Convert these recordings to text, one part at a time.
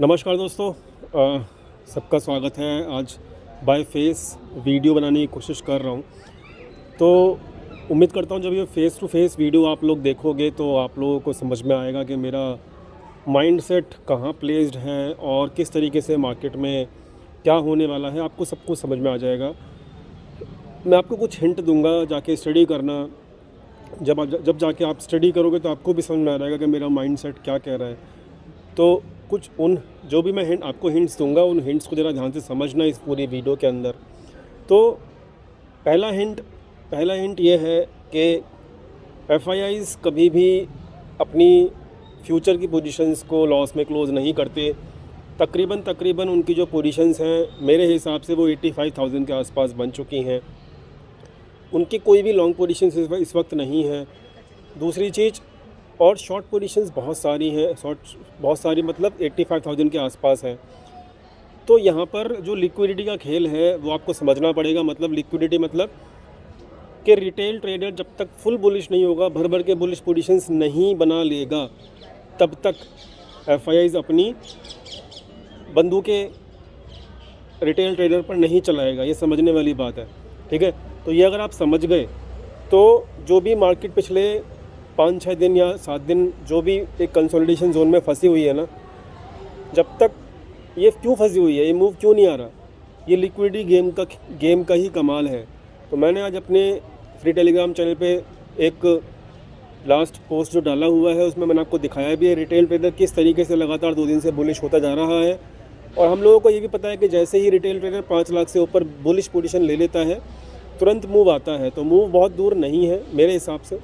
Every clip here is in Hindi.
नमस्कार दोस्तों। सबका स्वागत है। आज बाय फेस वीडियो बनाने की कोशिश कर रहा हूँ। तो उम्मीद करता हूँ जब ये फ़ेस टू फेस वीडियो आप लोग देखोगे तो आप लोगों को समझ में आएगा कि मेरा माइंडसेट कहाँ प्लेस्ड है और किस तरीके से मार्केट में क्या होने वाला है, आपको सब कुछ समझ में आ जाएगा। मैं आपको कुछ हिंट दूँगा, जाके स्टडी करना। जब जाके आप स्टडी करोगे तो आपको भी समझ में आ जाएगा कि मेरा माइंडसेट क्या कह रहा है। तो कुछ उन जो भी मैं आपको हिंट्स दूंगा, उन हिंट्स को ज़रा ध्यान से समझना इस पूरी वीडियो के अंदर। तो पहला हिंट ये है कि एफआईआईज़ कभी भी अपनी फ्यूचर की पोजीशंस को लॉस में क्लोज़ नहीं करते। तकरीबन उनकी जो पोजीशंस हैं मेरे हिसाब से वो 85,000 के आसपास बन चुकी हैं। उनकी कोई भी लॉन्ग पोजीशंस इस वक्त नहीं है। दूसरी चीज़, और शॉर्ट पोजीशंस बहुत सारी हैं, बहुत सारी मतलब 85,000 के आसपास है। तो यहाँ पर जो लिक्विडिटी का खेल है वो आपको समझना पड़ेगा। मतलब लिक्विडिटी मतलब कि रिटेल ट्रेडर जब तक फुल बुलिश नहीं होगा, भर के बुलिश पोजीशंस नहीं बना लेगा, तब तक एफआईआईज़ अपनी बंदूकें रिटेल ट्रेडर पर नहीं चलाएगा। ये समझने वाली बात है, ठीक है। तो ये अगर आप समझ गए तो जो भी मार्केट पिछले 5-6 दिन या 7 दिन जो भी एक कंसोलिडेशन जोन में फंसी हुई है ना, जब तक ये क्यों फंसी हुई है, ये मूव क्यों नहीं आ रहा, ये लिक्विडिटी गेम का ही कमाल है। तो मैंने आज अपने फ्री टेलीग्राम चैनल पे एक लास्ट पोस्ट जो डाला हुआ है उसमें मैंने आपको दिखाया भी है रिटेल ट्रेडर किस तरीके से लगातार 2 दिन से बुलिश होता जा रहा है। और हम लोगों को ये भी पता है कि जैसे ही रिटेल ट्रेडर 5 लाख से ऊपर बुलिश पोजीशन ले लेता है तुरंत मूव आता है। तो मूव बहुत दूर नहीं है मेरे हिसाब से।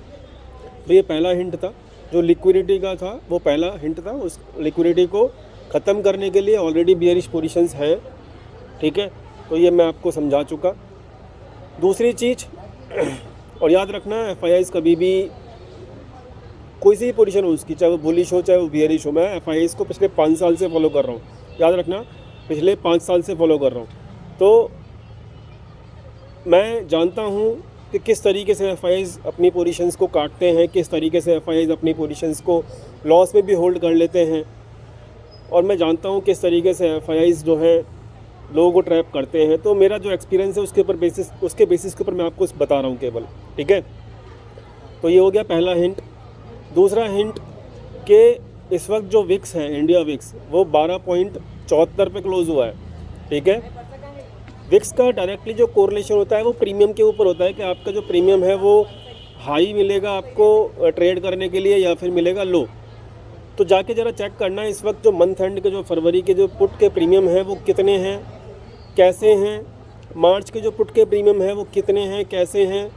तो ये पहला हिंट था जो लिक्विडिटी का था, वो पहला हिंट था। उस लिक्विडिटी को ख़त्म करने के लिए ऑलरेडी बियरिश पोजीशंस हैं, ठीक है। तो ये मैं आपको समझा चुका। दूसरी चीज़, और याद रखना, एफआईआईज़ कभी भी कोई सी भी पोजीशन हो उसकी, चाहे वो बुलिश हो चाहे वो बियरिश हो, मैं एफआईआईज़ को पिछले 5 साल से फॉलो कर रहा हूँ। याद रखना, पिछले 5 साल से फॉलो कर रहा हूँ। तो मैं जानता हूँ कि किस तरीके से एफआईआईज़ अपनी पोजीशंस को काटते हैं, किस तरीके से एफआईआईज़ अपनी पोजीशंस को लॉस में भी होल्ड कर लेते हैं। और मैं जानता हूँ किस तरीके से एफआईआईज़ जो है लोगों को ट्रैप करते हैं। तो मेरा जो एक्सपीरियंस है उसके बेसिस के ऊपर मैं आपको बता रहा हूँ केवल, ठीक है। तो ये हो गया पहला हिंट। दूसरा हिंट कि इस वक्त जो विक्स है, इंडिया विक्स, वो 12.74 पे क्लोज़ हुआ है, ठीक है। विक्स का डायरेक्टली जो कोरिलेशन होता है वो प्रीमियम के ऊपर होता है कि आपका जो प्रीमियम है वो हाई मिलेगा आपको ट्रेड करने के लिए या फिर मिलेगा लो। तो जाके ज़रा चेक करना इस वक्त जो मंथ एंड के जो फरवरी के जो पुट के प्रीमियम है वो कितने हैं, कैसे हैं। मार्च के जो पुट के प्रीमियम है वो कितने हैं, कैसे हैं,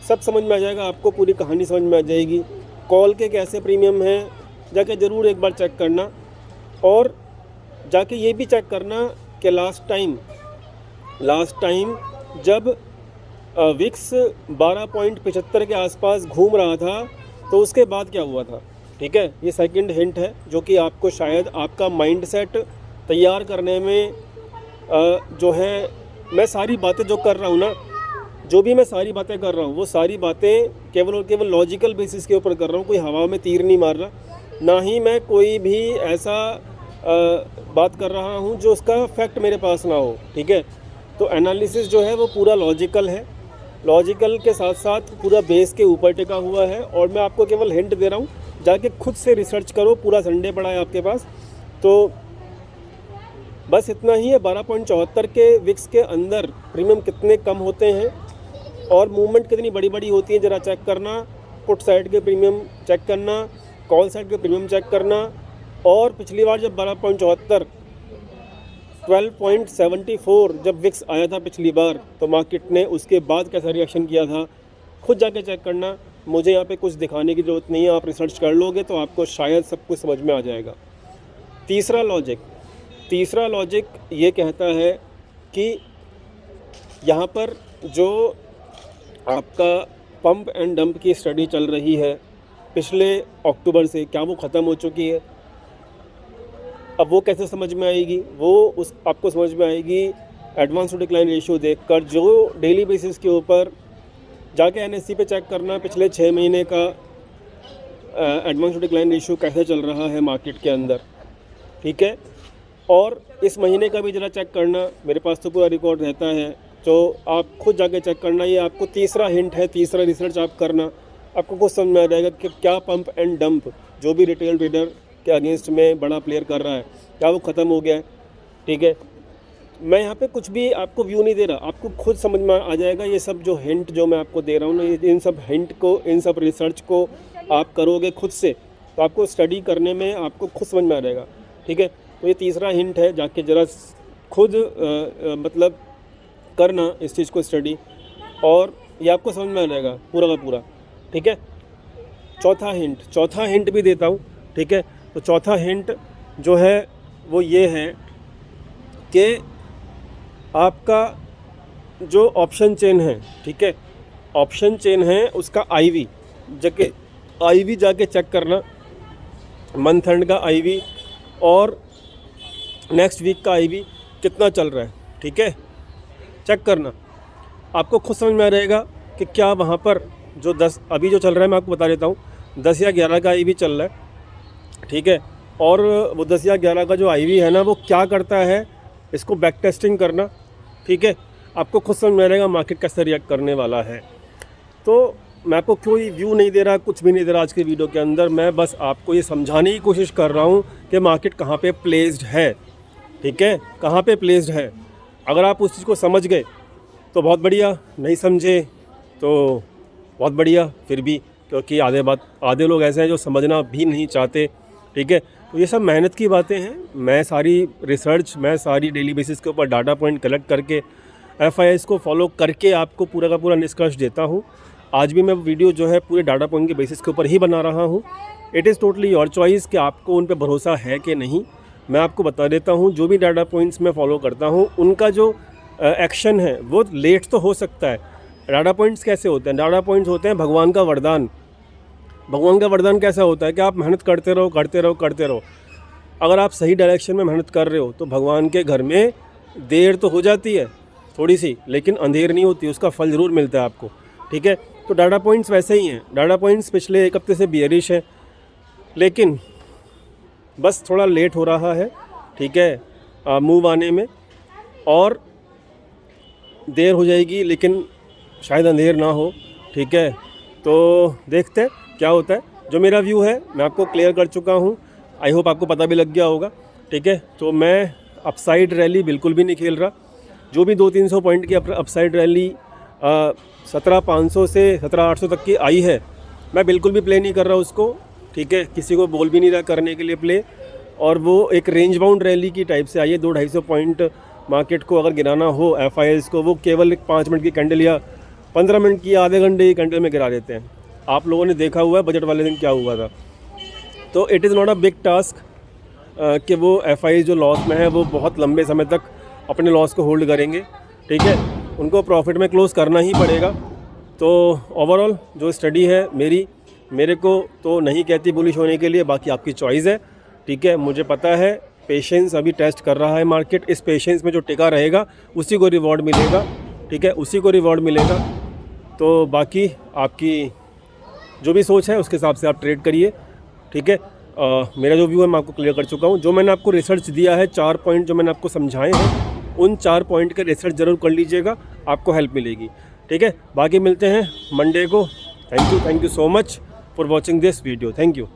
सब समझ में आ जाएगा आपको, पूरी कहानी समझ में आ जाएगी। कॉल के कैसे प्रीमियम हैं जाके ज़रूर एक बार चेक करना। और जाके ये भी चेक करना कि लास्ट टाइम जब विक्स 12.75 के आसपास घूम रहा था तो उसके बाद क्या हुआ था, ठीक है। ये सेकंड हिंट है जो कि आपको शायद आपका माइंडसेट तैयार करने में जो है, मैं सारी बातें जो कर रहा हूँ ना, जो भी मैं सारी बातें कर रहा हूँ वो सारी बातें केवल और केवल लॉजिकल बेसिस के ऊपर कर रहा हूँ। कोई हवा में तीर नहीं मार रहा, ना ही मैं कोई भी ऐसा बात कर रहा हूँ जो उसका फैक्ट मेरे पास ना हो, ठीक है। तो एनालिसिस जो है वो पूरा लॉजिकल है, लॉजिकल के साथ साथ पूरा बेस के ऊपर टिका हुआ है। और मैं आपको केवल हिंट दे रहा हूँ, जाके खुद से रिसर्च करो, पूरा संडे पड़ा है आपके पास। तो बस इतना ही है। 12.74 के विक्स के अंदर प्रीमियम कितने कम होते हैं और मूवमेंट कितनी बड़ी बड़ी होती है ज़रा चेक करना। पुट साइड के प्रीमियम चेक करना, कॉल साइड के प्रीमियम चेक करना। और पिछली बार जब 12.74 12.74 जब विक्स आया था पिछली बार, तो मार्केट ने उसके बाद कैसा रिएक्शन किया था, खुद जाके चेक करना। मुझे यहाँ पे कुछ दिखाने की ज़रूरत नहीं है, आप रिसर्च कर लोगे तो आपको शायद सब कुछ समझ में आ जाएगा। तीसरा लॉजिक ये कहता है कि यहाँ पर जो आपका पंप एंड डंप की स्टडी चल रही है पिछले अक्टूबर से, क्या वो ख़त्म हो चुकी है? अब वो कैसे समझ में आएगी? वो आपको समझ में आएगी एडवांस टू डिक्लाइन रेशियो देखकर, जो डेली बेसिस के ऊपर जाके एनएससी पे चेक करना पिछले 6 महीने का एडवांस टू डिक्लाइन रेशियो कैसे चल रहा है मार्केट के अंदर, ठीक है। और इस महीने का भी ज़रा चेक करना, मेरे पास तो पूरा रिकॉर्ड रहता है, तो आप खुद जाके चेक करना। ये आपको तीसरा हिंट है, तीसरा रिसर्च आप करना, आपको कुछ समझ में आ जाएगा कि क्या पंप एंड डंप जो भी रिटेल ट्रेडर के अगेंस्ट में बड़ा प्लेयर कर रहा है, क्या वो ख़त्म हो गया है। ठीक है, मैं यहाँ पे कुछ भी आपको व्यू नहीं दे रहा, आपको खुद समझ में आ जाएगा। ये सब जो हिंट जो मैं आपको दे रहा हूँ ना, इन सब हिंट को, इन सब रिसर्च को आप करोगे खुद से, तो आपको स्टडी करने में आपको खुद समझ में आ जाएगा। ठीक है, तो ये तीसरा हिंट है, जाके ज़रा खुद मतलब करना इस चीज़ को स्टडी, और ये आपको समझ में आ जाएगा पूरा का पूरा। ठीक है, चौथा हिंट भी देता हूँ। ठीक है, तो चौथा हिंट जो है वो ये है कि आपका जो ऑप्शन चेन है, ठीक है, ऑप्शन चेन है उसका आईवी जाके चेक करना, मंथ एंड का आईवी और नेक्स्ट वीक का आईवी कितना चल रहा है। ठीक है, चेक करना, आपको खुद समझ में आ जाएगा कि क्या वहाँ पर जो 10 अभी जो चल रहा है, मैं आपको बता देता हूँ, 10 या 11 का आईवी चल रहा है। ठीक है, और वो 10 या 11 का जो आईवी है ना, वो क्या करता है, इसको बैक टेस्टिंग करना। ठीक है, आपको खुद समझ में आ जाएगा मार्केट कैसे रिएक्ट करने वाला है। तो मैं आपको कोई व्यू नहीं दे रहा, कुछ भी नहीं दे रहा आज के वीडियो के अंदर, मैं बस आपको ये समझाने की कोशिश कर रहा हूँ कि मार्केट कहाँ पे प्लेस्ड है। ठीक है, कहाँ पे प्लेस्ड है, अगर आप उस चीज़ को समझ गए तो बहुत बढ़िया, नहीं समझे तो बहुत बढ़िया फिर भी, क्योंकि आधे लोग ऐसे हैं जो समझना भी नहीं चाहते। ठीक है, तो ये सब मेहनत की बातें हैं। मैं सारी डेली बेसिस के ऊपर डाटा पॉइंट कलेक्ट करके FIS को फॉलो करके आपको पूरा का पूरा निष्कर्ष देता हूँ। आज भी मैं वीडियो जो है पूरे डाटा पॉइंट के बेसिस के ऊपर ही बना रहा हूँ। It is totally your choice कि आपको उन पे भरोसा है कि नहीं। मैं आपको बता देता हूँ, जो भी डाटा पॉइंट्स मैं फॉलो करता हूँ उनका जो एक्शन है वो लेट तो हो सकता है। डाटा पॉइंट्स कैसे होते हैं? डाटा पॉइंट्स होते हैं भगवान का वरदान। भगवान का वरदान कैसा होता है कि आप मेहनत करते रहो। अगर आप सही डायरेक्शन में मेहनत कर रहे हो तो भगवान के घर में देर तो हो जाती है थोड़ी सी, लेकिन अंधेर नहीं होती, उसका फल ज़रूर मिलता है आपको। ठीक है, तो डाटा पॉइंट्स वैसे ही हैं। डाटा पॉइंट्स पिछले 1 हफ्ते से बियरिश है, लेकिन बस थोड़ा लेट हो रहा है। ठीक है, मूव आने में, और देर हो जाएगी, लेकिन शायद अंधेर ना हो। ठीक है, तो देखते हैं क्या होता है। जो मेरा व्यू है मैं आपको क्लियर कर चुका हूँ, आई होप आपको पता भी लग गया होगा। ठीक है, तो मैं अपसाइड रैली बिल्कुल भी नहीं खेल रहा। जो भी 200-300 पॉइंट की अपसाइड रैली 17,500 से 17,800 तक की आई है, मैं बिल्कुल भी प्ले नहीं कर रहा उसको। ठीक है, किसी को बोल भी नहीं रहा करने के लिए प्ले, और वो एक रेंज बाउंड रैली की टाइप से आई है। 200-250 पॉइंट मार्केट को अगर गिराना हो FIS को, वो केवल एक 5 मिनट की कैंडल या 15 मिनट की, आधे घंटे की कैंडल में गिरा देते हैं। आप लोगों ने देखा हुआ है बजट वाले दिन क्या हुआ था। तो it is not a big task कि वो FIS जो लॉस में है वो बहुत लंबे समय तक अपने लॉस को होल्ड करेंगे। ठीक है, उनको प्रॉफिट में क्लोज़ करना ही पड़ेगा। तो ओवरऑल जो स्टडी है मेरे को तो नहीं कहती बुलिश होने के लिए, बाकी आपकी चॉइस है। ठीक है, मुझे पता है पेशेंस अभी टेस्ट कर रहा है मार्केट, इस पेशेंस में जो टिका रहेगा उसी को रिवॉर्ड मिलेगा। ठीक है, उसी को रिवॉर्ड मिलेगा। तो बाकी आपकी जो भी सोच है उसके हिसाब से आप ट्रेड करिए। ठीक है, मेरा जो व्यू है मैं आपको क्लियर कर चुका हूँ। जो मैंने आपको रिसर्च दिया है, 4 पॉइंट जो मैंने आपको समझाए हैं, उन 4 पॉइंट के रिसर्च ज़रूर कर लीजिएगा, आपको हेल्प मिलेगी। ठीक है, बाकी मिलते हैं मंडे को। Thank you so much for watching this video. Thank you.